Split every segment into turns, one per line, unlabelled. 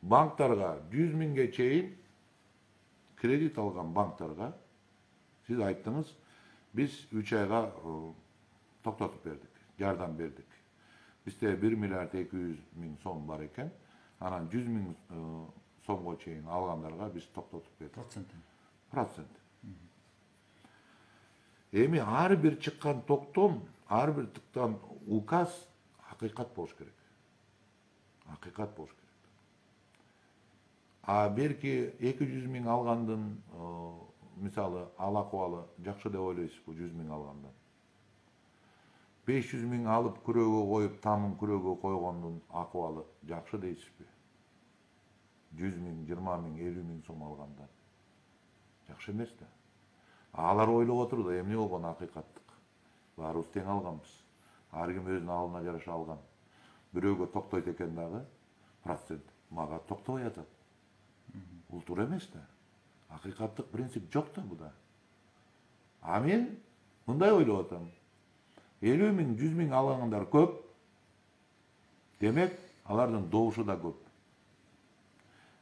banktарға 100 миңге чейин кредит алған банктарға сіз айттыңыз, біз 3 айға тоқтатып бердік, жардам бердік. Бізде 1 миллиард 200 мың сом бар екен, анан 100 мың сомға чейин алғандарға біз тоқтатып бердік. Процент. Эми ар бир чыккан токтом, ар бир чыккан указ акыйкат болуш керек. Акыйкат болуш керек. А берки 200 миң алгандын, мисалы, ал акыбалы жакшы деп ойлойсузбу 100 миң алгандан. 500 миң алып күрөөгө коюп, тамын күрөөгө койгондун акыбалы жакшы дейсизби? 100 миң, 20 миң, 50 миң сом алгандан. Жакшы эмес да. Алар ойлоп отурду, эмне болгон акыйкаттык. Баарыбыз тең алганбыз. Ар ким өзүнүн алына жараша алган. Бирөөгө токтойт экен дагы, процент мага токтобой атат. Бул туура эмес да. Акыйкаттык принцип жок да буда. А мен мындай ойлоп атам. 50 миң, 100 миң алгандар көп. Демек, алардын добушу да көп.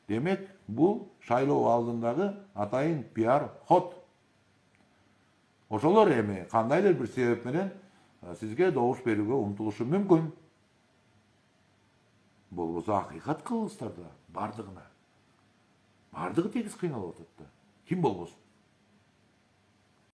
Демек, бул шайлоо алдындагы атайын пиар ход. Ошолор эми кандайдыр бир себеп менен сизге добуш берүүгө умтулушу мүмкүн. Болбосо акыйкат кылыңыздар да бардыгына. Бардыгы тегиз кыйналып атат да. Ким болбосун?